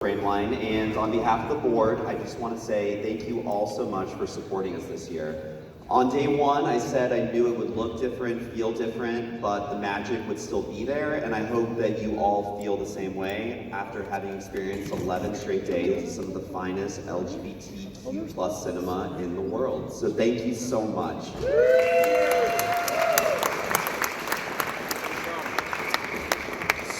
Reframe line, and on behalf of the board, I just want to say thank you all so much for supporting us this year. On day one, I said I knew it would look different, feel different, but the magic would still be there, and I hope that you all feel the same way after having experienced 11 straight days of some of the finest LGBTQ plus cinema in the world. So thank you so much.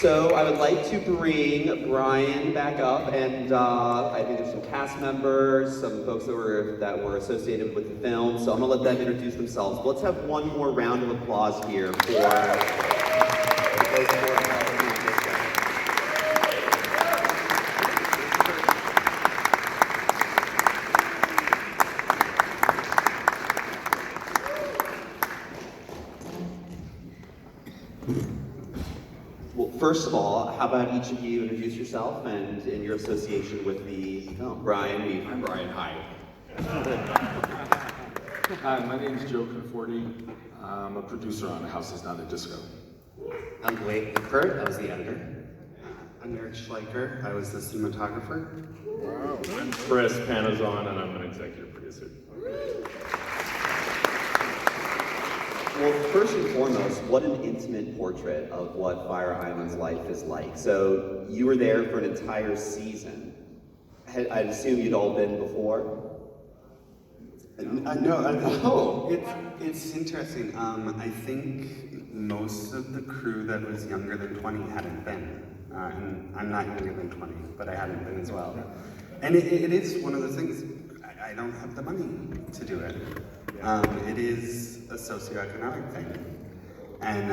So I would like to bring Brian back up, and I think there's some cast members, some folks that were associated with the film, so I'm gonna let them introduce themselves. But let's have one more round of applause here for those four. First of all, how about each of you introduce yourself and in your association with the film? Brian, I'm Brian. Hi. Hi, my name is Joe Conforti. I'm a producer on House is Not a Disco. I'm Pruitt. I was the editor. I'm Eric Schleicher. I was the cinematographer. Wow. I'm Chris Panazon, and I'm an executive producer. Well, first and foremost, what an intimate portrait of what Fire Island's life is like. So you were there for an entire season. I'd assume you'd all been before? No. It's interesting. I think most of the crew that was younger than 20 hadn't been. And I'm not younger than 20, but I hadn't been as well. And it is one of those things, I don't have the money to do it. It is a socioeconomic thing. And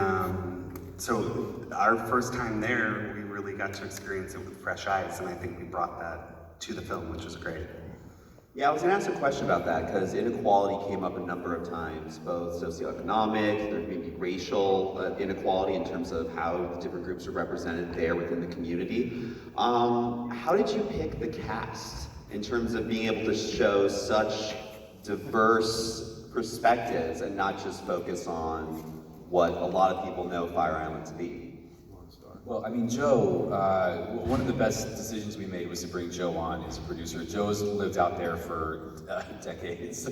so our first time there, we really got to experience it with fresh eyes, and I think we brought that to the film, which was great. Yeah, I was gonna ask a question about that, because inequality came up a number of times, both socioeconomic, there may be racial inequality in terms of how different groups are represented there within the community. How did you pick the cast in terms of being able to show such diverse perspectives and not just focus on what a lot of people know Fire Island to be? Well, I mean, Joe, one of the best decisions we made was to bring Joe on as a producer. Joe's lived out there for decades.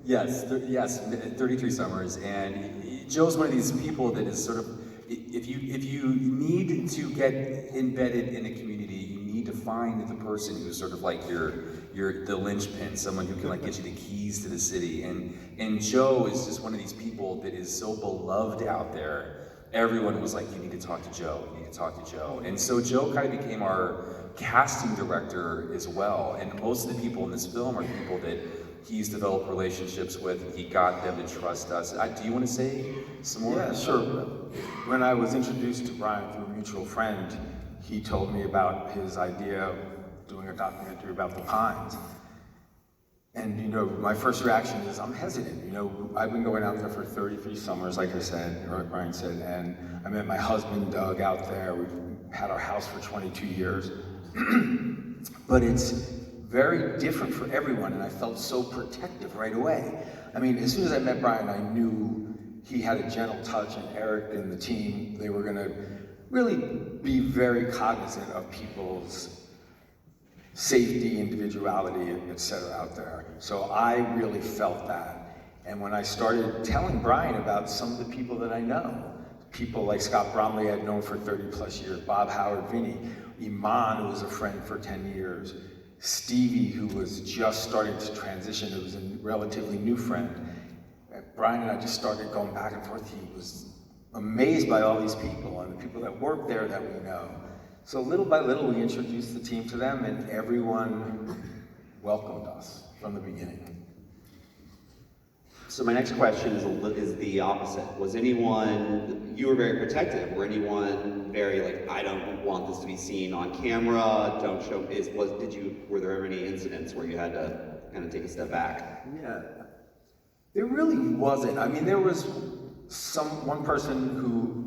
Yes, 33 summers. And Joe's one of these people that is sort of, if you need to get embedded in a community, you need to find the person who's sort of like the linchpin, someone who can like get you the keys to the city. And Joe is just one of these people that is so beloved out there. Everyone was like, you need to talk to Joe, you need to talk to Joe. And so Joe kind of became our casting director as well. And most of the people in this film are people that he's developed relationships with. He got them to trust us. Do you want to say some more? Yeah, sure. When I was introduced to Brian through a mutual friend, he told me about his idea of doing a documentary about the Pines. And you know, my first reaction is I'm hesitant. You know, I've been going out there for 33 summers, like I said, or like Brian said, and I met my husband, Doug, out there. We've had our house for 22 years. But it's very different for everyone, and I felt so protective right away. I mean, as soon as I met Brian, I knew he had a gentle touch, and Eric and the team, they were gonna really be very cognizant of people's safety, individuality, etc. out there. So I really felt that. And when I started telling Brian about some of the people that I know, people like Scott Bromley I'd known for 30 plus years, Bob Howard, Vinny, Iman, who was a friend for 10 years, Stevie, who was just starting to transition, who was a relatively new friend. Brian and I just started going back and forth. He was amazed by all these people and the people that work there that we know. So little by little, we introduced the team to them, and everyone welcomed us from the beginning. So my next question is the opposite. Was anyone, you were very protective, were anyone very like, I don't want this to be seen on camera, don't show, were there ever any incidents where you had to kind of take a step back? Yeah, there really wasn't. I mean, there was one person who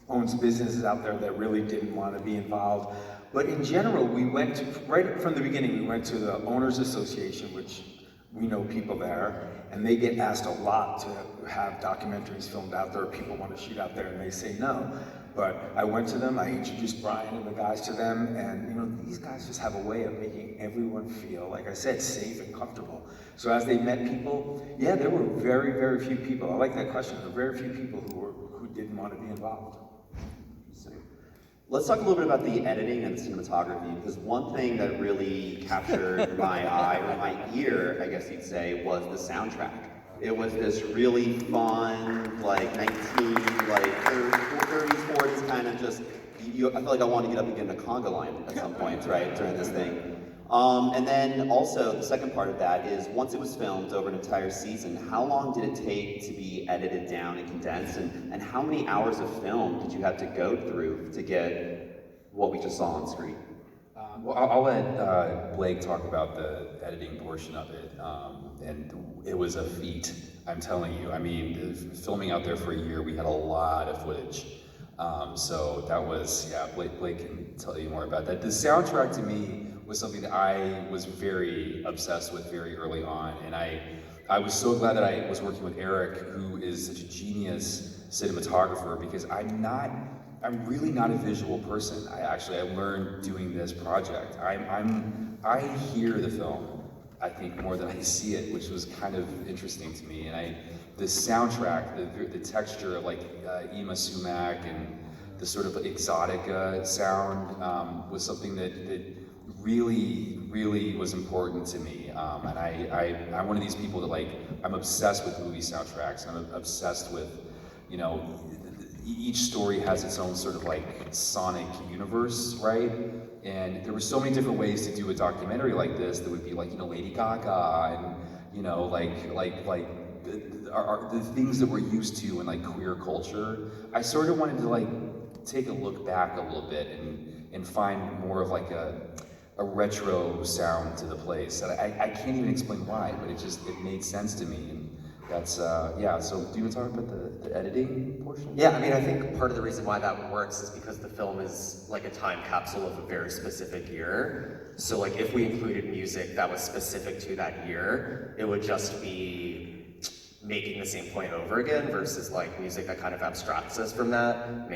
owns businesses out there that really didn't want to be involved. But in general, right from the beginning, we went to the Owners Association, which we know people there, and they get asked a lot to have documentaries filmed out there, people want to shoot out there, and they say no. But I went to them, I introduced Brian and the guys to them, and you know, these guys just have a way of making everyone feel, like I said, safe and comfortable. So as they met people, yeah, there were very, very few people. I like that question. There were very few people who didn't want to be involved. Let's talk a little bit about the editing and the cinematography, because one thing that really captured my eye, or my ear, I guess you'd say, was the soundtrack. It was this really fun, like 30s, 40s kind of just, I feel like I wanted to get up and get in a conga line at some point, right, during this thing. And then also, the second part of that is, once it was filmed over an entire season, how long did it take to be edited down and condensed, and how many hours of film did you have to go through to get what we just saw on screen? Well, I'll let Blake talk about the editing portion of it, and it was a feat, I'm telling you. I mean, filming out there for a year, we had a lot of footage. So that was, yeah, Blake can tell you more about that. The soundtrack to me was something that I was very obsessed with very early on, and I was so glad that I was working with Eric, who is such a genius cinematographer, because I'm really not a visual person. I learned doing this project. I hear the film, I think, more than I see it, which was kind of interesting to me. And the soundtrack, the texture of like Ima Sumac and the sort of exotic sound was something that really, really was important to me. And I'm one of these people that I'm obsessed with movie soundtracks. I'm obsessed with, you know, each story has its own sort of like sonic universe, right? And there were so many different ways to do a documentary like this that would be like, you know, Lady Gaga and, you know, the things that we're used to in like queer culture. I sort of wanted to like take a look back a little bit and find more of like a retro sound to the place. And I can't even explain why, but it made sense to me. And that's, yeah, so do you want to talk about the editing portion? Yeah, I mean, I think part of the reason why that works is because the film is like a time capsule of a very specific year. So like if we included music that was specific to that year, it would just be making the same point over again versus like music that kind of abstracts us from that,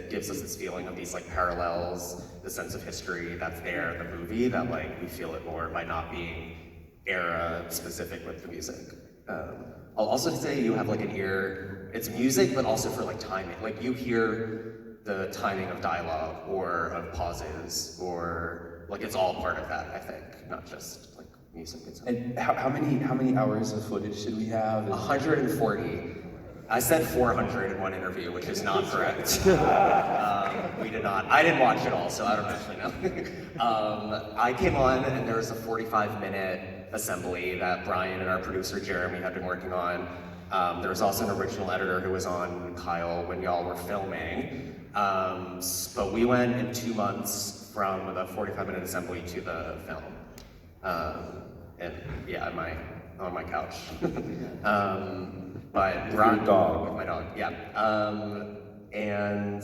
gives us this feeling of these like parallels, the sense of history that's there in the movie that like we feel it more by not being era specific with the music. I'll also say you have like an ear, it's music, but also for like timing. Like you hear the timing of dialogue or of pauses, or like it's all part of that, I think, not just like music itself. And how many hours of footage did we have? 140. I said 400 in one interview, which is not correct. We did not. I didn't watch it all, so I don't actually know. I came on and there was a 45-minute assembly that Brian and our producer Jeremy had been working on. There was also an original editor who was on Kyle when y'all were filming. But we went in 2 months from the 45-minute assembly to the film. And yeah, on my couch. But With your dog. With my dog, yeah. And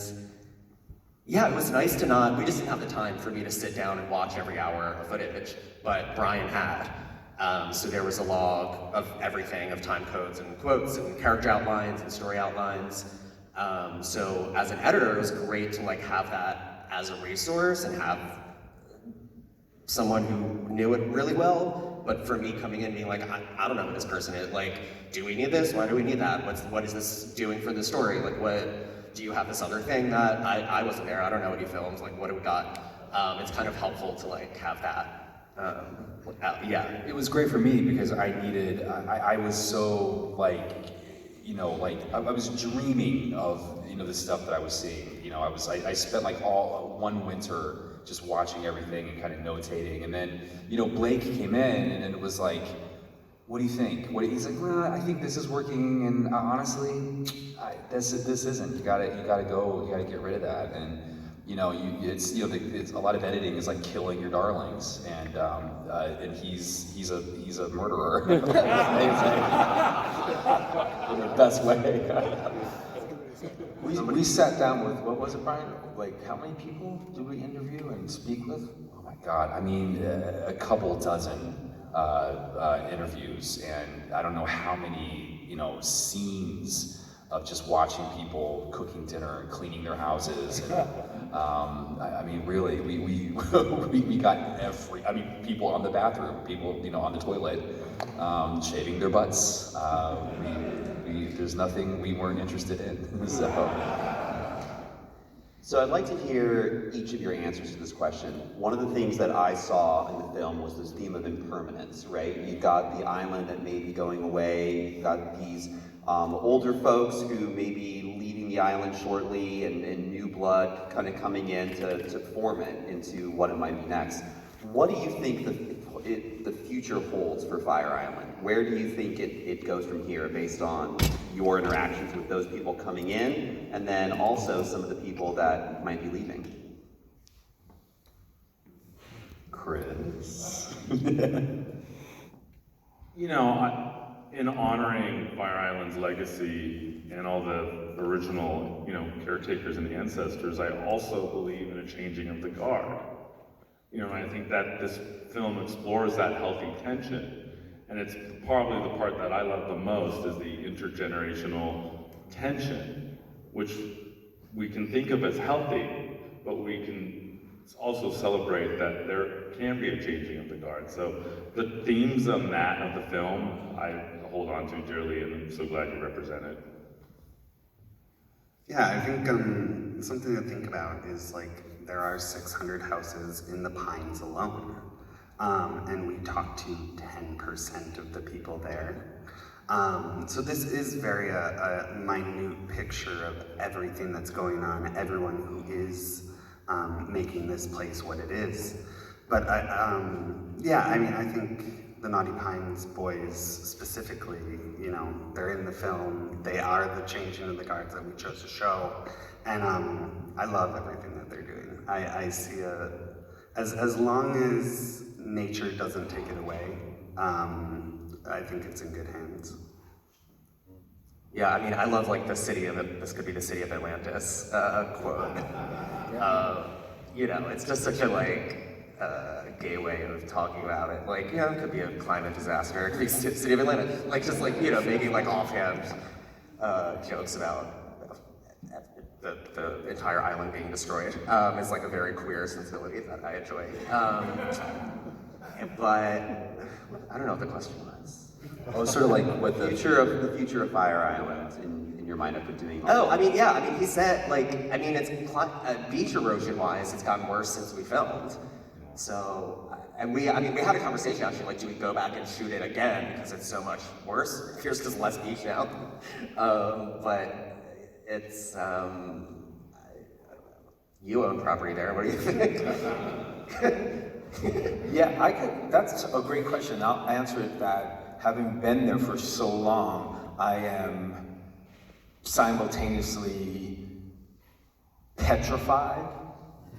yeah, it was nice to we just didn't have the time for me to sit down and watch every hour of footage, but Brian had. So there was a log of everything, of time codes and quotes and character outlines and story outlines. So as an editor, it was great to like have that as a resource and have someone who knew it really well. But for me coming in being like, I don't know who this person is. Like, do we need this? Why do we need that? What is this doing for the story? Like, what do you have this other thing that I wasn't there? I don't know what he films. Like, what do we got? It's kind of helpful to like have that. Yeah. It was great for me because I was so like, you know, like I was dreaming of, you know, the stuff that I was seeing. You know, I spent like all one winter just watching everything and kind of notating. And then, you know, Blake came in and it was like, what do you think? He's like, well, I think this is working, and honestly, this isn't. You gotta go. You gotta get rid of that. And you know, it's a lot of editing is like killing your darlings, and he's a murderer in the best way. We sat down with, what was it, Brian? Like, how many people did we interview and speak with? Oh my God, I mean, a couple dozen interviews, and I don't know how many, you know, scenes of just watching people cooking dinner and cleaning their houses. And, I mean, really, we got people on the bathroom, people, on the toilet, shaving their butts. There's nothing we weren't interested in, So I'd like to hear each of your answers to this question. One of the things that I saw in the film was this theme of impermanence, right? You've got the island that may be going away, you've got these older folks who may be leaving the island shortly, and new blood kind of coming in to form it into what it might be next. What do you think the future holds for Fire Island? Where do you think it goes from here based on your interactions with those people coming in, and then also some of the people that might be leaving? Chris? In honoring Fire Island's legacy and all the original, caretakers and ancestors, I also believe in a changing of the guard. I think that this film explores that healthy tension, and it's probably the part that I love the most is the intergenerational tension, which we can think of as healthy, but we can also celebrate that there can be a changing of the guard. So the themes of the film, I hold on to dearly, and I'm so glad you represent it. Yeah, I think something to think about is there are 600 houses in the Pines alone, and we talked to 10% of the people there. So this is very a minute picture of everything that's going on, everyone who is making this place what it is. But I think the Naughty Pines boys specifically, they're in the film, they are the changing of the guards that we chose to show, and I love everything that they're doing. I see as long as nature doesn't take it away, I think it's in good hands. Yeah, I love the city of it. This could be the city of Atlantis quote. It's just such a gay way of talking about it. It could be a climate disaster. It could be city of Atlanta. Making offhand jokes about the entire island being destroyed is a very queer sensibility that I enjoy. But I don't know what the question was. Oh, sort of what The future of Fire Island in your mind after doing all He said, it's beach erosion wise, it's gotten worse since we filmed. So, and we had a conversation actually, do we go back and shoot it again because it's so much worse? Here's just less beach now. But it's, you own property there, what do you think? Yeah, that's a great question. I'll answer it that having been there for so long, I am simultaneously petrified,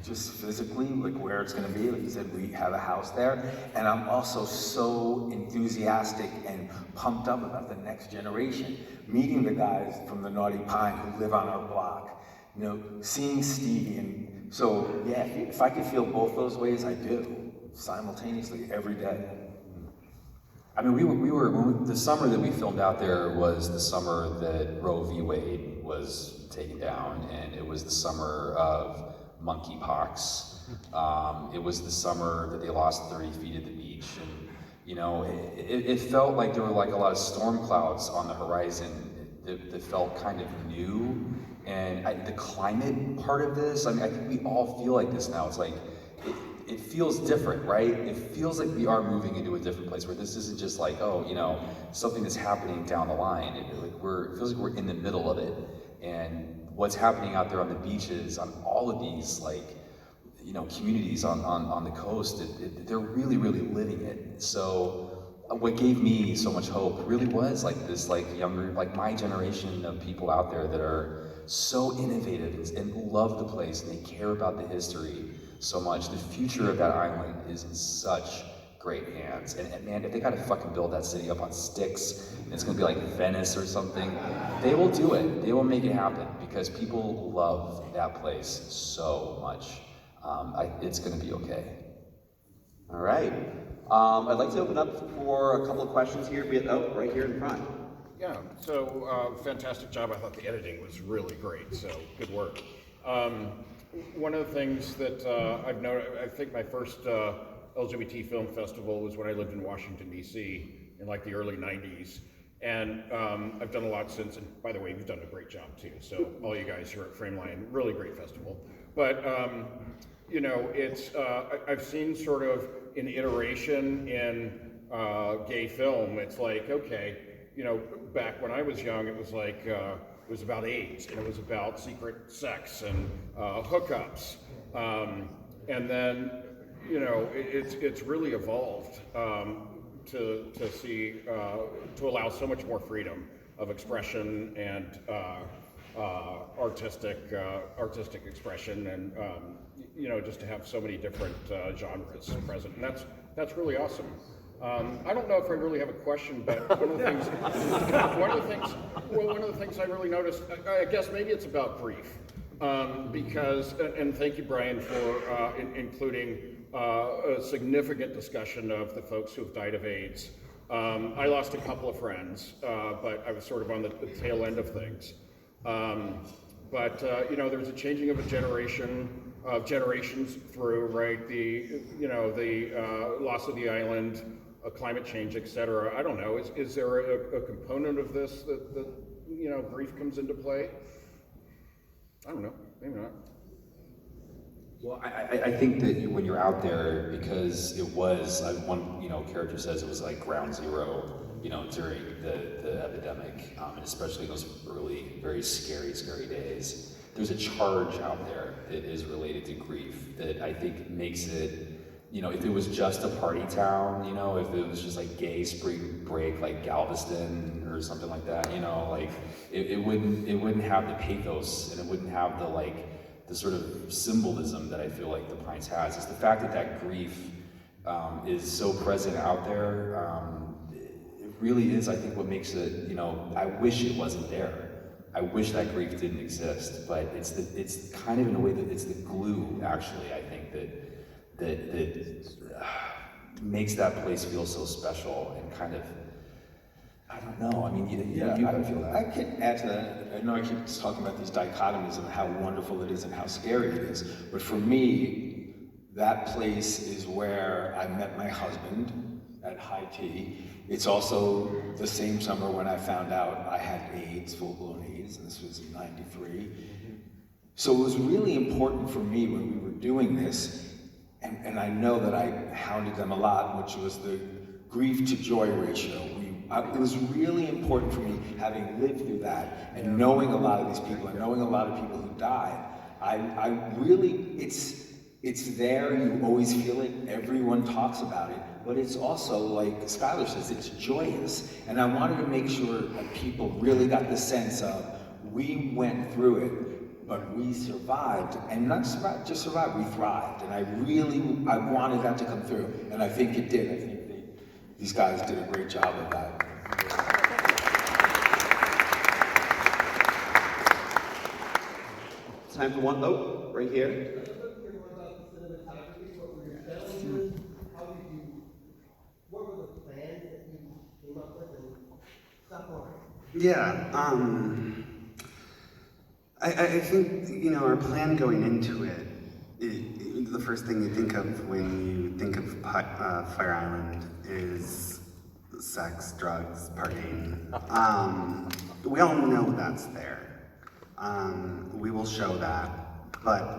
just physically, where it's gonna be. Like you said, we have a house there, and I'm also so enthusiastic and pumped up about the next generation. Meeting the guys from the Naughty Pine who live on our block, seeing Stevie, and so yeah, if I could feel both those ways, I do, simultaneously, every day. The summer that we filmed out there was the summer that Roe v. Wade was taken down, and it was the summer of monkeypox. It was the summer that they lost 30 feet at the beach, and it felt like there were a lot of storm clouds on the horizon that felt kind of new. And the climate part of this, I think we all feel like this now. It's it feels different, right? It feels like we are moving into a different place where this isn't just something that's happening down the line. It feels like we're in the middle of it. And what's happening out there on the beaches, on all of these communities on the coast, they're really, really living it. So what gave me so much hope really was this younger, my generation of people out there that are so innovative and love the place, and they care about the history so much. The future of that island is in such great hands. And man, if they gotta fucking build that city up on sticks, and it's gonna be like Venice or something, they will do it. They will make it happen because people love that place so much. It's gonna be okay. All right. I'd like to open up for a couple of questions here. Right here in front. Yeah, so fantastic job. I thought the editing was really great, so good work. One of the things that I've noticed, I think my first LGBT film festival was when I lived in Washington, D.C. in like the early 90s. And I've done a lot since, and by the way, you've done a great job too. So all you guys here at Frameline, really great festival. But you know, it's I've seen sort of an iteration in gay film. It's like, okay, you know, back when I was young, it was like it was about AIDS and it was about secret sex and hookups, and then you know, it's really evolved. To see to allow so much more freedom of expression and artistic expression, and you know, just to have so many different genres present, and that's really awesome. I don't know if I really have a question, but one of the things I really noticed, I guess maybe it's about grief, because, and thank you, Brian, for including a significant discussion of the folks who have died of AIDS. I lost a couple of friends, but I was sort of on the tail end of things. But you know, there's a changing of generations through, right? The, you know, the loss of the island, climate change, etc. I don't know. Is there a component of this that you know, grief comes into play? I don't know. Maybe not. Well, I think that when you're out there, because it was, one, you know, character says it was like ground zero, you know, during the epidemic, and especially those early, very scary days. There's a charge out there that is related to grief that I think makes it, you know, if it was just a party town, you know, if it was just like gay spring break, like Galveston or something like that, you know, like it wouldn't have the pathos, and it wouldn't have the sort of symbolism that I feel like the Pines has. It's the fact that grief is so present out there. It really is, I think, what makes it, you know, I wish it wasn't there. I wish that grief didn't exist, but it's kind of in a way that it's the glue, actually, I think, that makes that place feel so special and kind of, I don't know, I mean, you gotta feel that. I can add to that. I know I keep talking about these dichotomies of how wonderful it is and how scary it is, but for me, that place is where I met my husband at high tea. It's also the same summer when I found out I had AIDS, full-blown AIDS, and this was in '93. So it was really important for me when we were doing this, and I know that I hounded them a lot, which was the grief to joy ratio. It was really important for me, having lived through that and knowing a lot of these people and knowing a lot of people who died. I really, it's there, you always feel it, everyone talks about it, but it's also, like Skylar says, it's joyous. And I wanted to make sure that people really got the sense of, we went through it, but we survived, and not just survived, we thrived. And I wanted that to come through, and I think it did. I think these guys did a great job of that. Time for one, oh, right here. What were the plans that you came up with and stuff like that? Yeah, I think, you know, our plan going into it, the first thing you think of when you think of Fire Island is sex, drugs, partying. We all know that's there. We will show that, but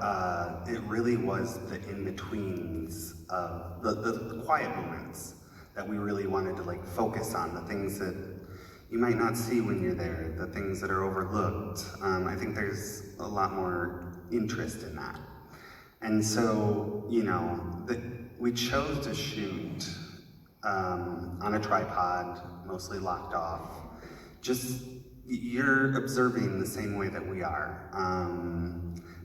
it really was the in-betweens of the quiet moments that we really wanted to like focus on, the things that you might not see when you're there, the things that are overlooked. I think there's a lot more interest in that. And so, you know, we chose to shoot on a tripod, mostly locked off. Just, you're observing the same way that we are.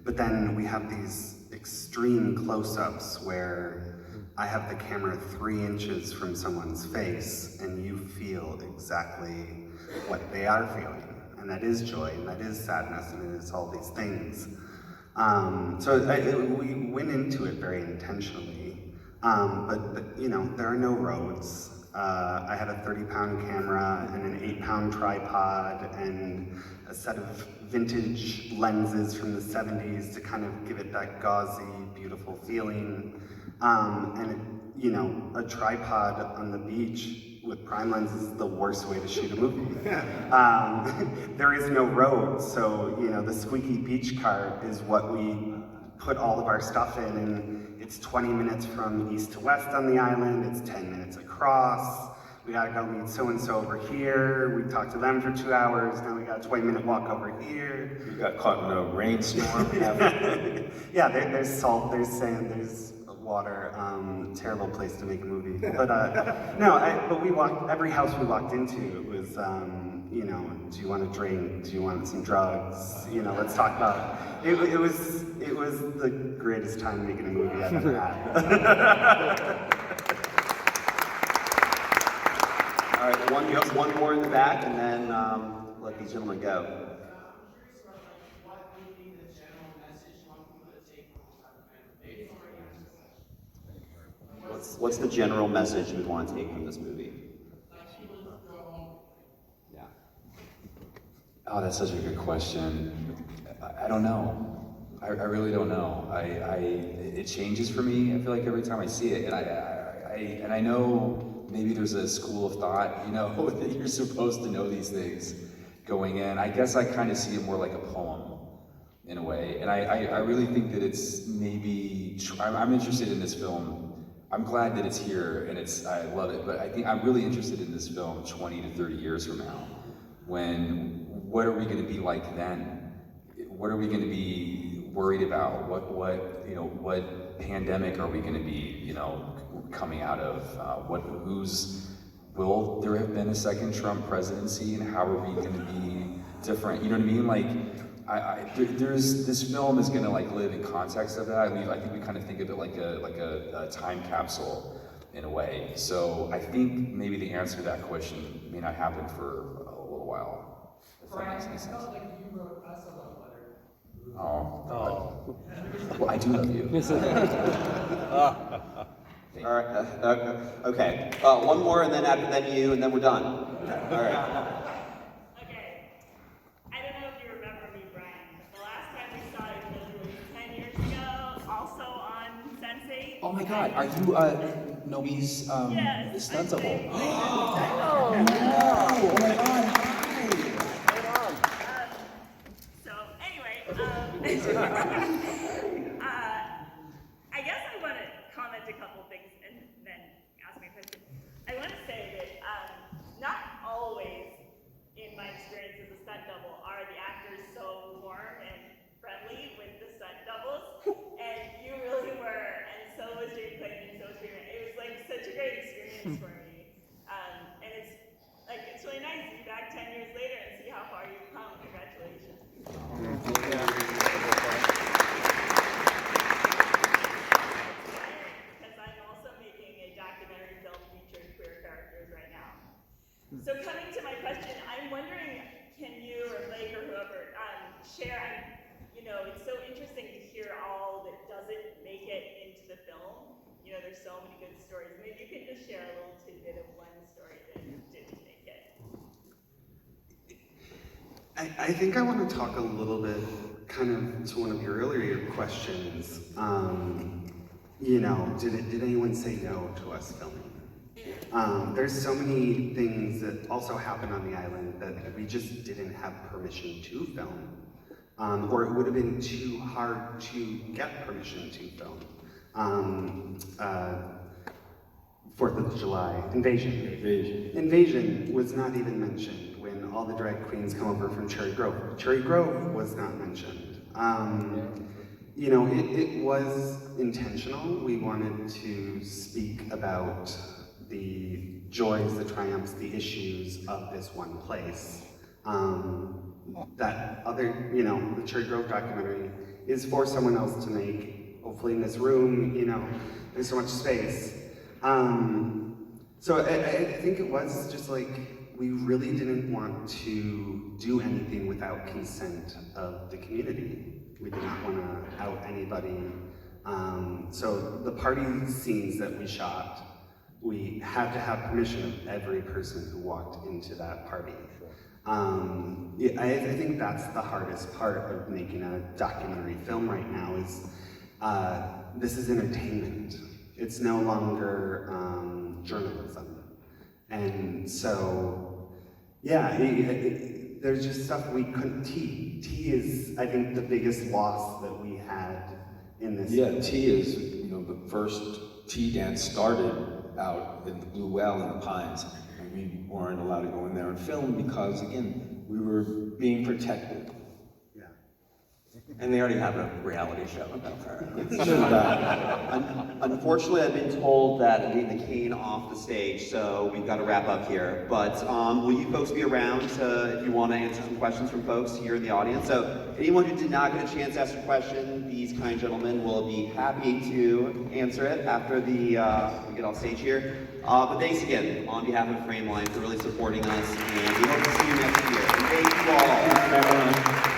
But then we have these extreme close-ups where I have the camera 3 inches from someone's face and you feel exactly what they are feeling. And that is joy, and that is sadness, and it is all these things. We went into it very intentionally, but you know, there are no roads. I had a 30-pound camera and an 8-pound tripod and a set of vintage lenses from the 70s to kind of give it that gauzy, beautiful feeling. You know, a tripod on the beach with prime lenses is the worst way to shoot a movie. There is no road, so you know the squeaky beach cart is what we put all of our stuff in, and it's 20 minutes from east to west on the island, it's 10 minutes across. We gotta go meet so-and-so over here, we talked to them for 2 hours, now we got a 20-minute walk over here. We got caught in a rainstorm. Yeah, there's salt, there's sand, there's water. Terrible place to make a movie. But but we walked, every house we walked into, it was, you know, do you want a drink? Do you want some drugs? You know, let's talk about it. It was the greatest time making a movie I've ever had. All right, one more in the back, and then let these gentlemen go. What's the general message you would want to take from this movie? Yeah. Oh, that's such a good question. I don't know. I really don't know. It changes for me. I feel like every time I see it, and I know maybe there's a school of thought, you know, that you're supposed to know these things going in. I guess I kind of see it more like a poem in a way, and I really think that it's maybe. I'm interested in this film. I'm glad that it's here and I love it, but I think I'm really interested in this film 20 to 30 years from now. What are we going to be like then? What are we going to be worried about? What pandemic are we going to be, you know, coming out of? Will there have been a second Trump presidency, and how are we going to be different? You know what I mean? Like, this film is going to like live in context of that. I think we kind of think of it like a time capsule in a way. So I think maybe the answer to that question may not happen for a little while. If that makes any sense. Like you wrote us a love letter. Oh. Well, I do love you. All right. Okay. One more, and then you, and then we're done. All right. Okay. I don't know if you remember me, Brian, but the last time we saw each other was 10 years ago, also on SENSE8. Oh my God, are you Nobi's Yes, stunt double? I'm Oh my God, hi! So anyway, I guess I want to comment a couple things and then ask my question. I want to say that not always, in my experience as a stunt double, are the actors so warm and friendly with the stunt doubles, and you really were, and so was Jay Clayton, and so was Peter. It was like such a great experience for me, and it's really nice to be back 10 years later and see how far you've come. Congratulations. Because I'm also making a documentary film featuring queer characters right now. So coming to my question, I'm wondering, can you or Blake or whoever share? You know, it's so interesting to hear all that doesn't make it into the film. You know, there's so many good stories. Maybe you can just share a little tidbit of one story that didn't make it. I think I want to talk a little bit kind of to one of your earlier questions. You know, did anyone say no to us filming? There's so many things that also happen on the island that we just didn't have permission to film. Or it would have been too hard to get permission to film. 4th of July, Invasion was not even mentioned when all the drag queens come over from Cherry Grove. Cherry Grove was not mentioned. You know, it was intentional. We wanted to speak about the joys, the triumphs, the issues of this one place. That other, you know, the Cherry Grove documentary is for someone else to make. Hopefully in this room, you know, there's so much space. So I think it was just like, we really didn't want to do anything without consent of the community. We did not want to out anybody. So the party scenes that we shot we had to have permission of every person who walked into that party. Yeah, I think that's the hardest part of making a documentary film right now is this is entertainment. It's no longer journalism. And so, yeah, there's just stuff we couldn't tea. Tea is, I think, the biggest loss that we had in this. Yeah, tea is, the first tea dance started out in the Blue Well in the Pines. And we weren't allowed to go in there and film because, again, we were being protected. Yeah. And they already have a reality show about her. Unfortunately, I've been told that I'm getting the cane off the stage, so we've got to wrap up here. But will you folks be around if you want to answer some questions from folks here in the audience? So anyone who did not get a chance to ask a question, these kind gentlemen will be happy to answer it after we get off stage here. But thanks again on behalf of Frame Line for really supporting us, and we hope to see you next year. And thank you all.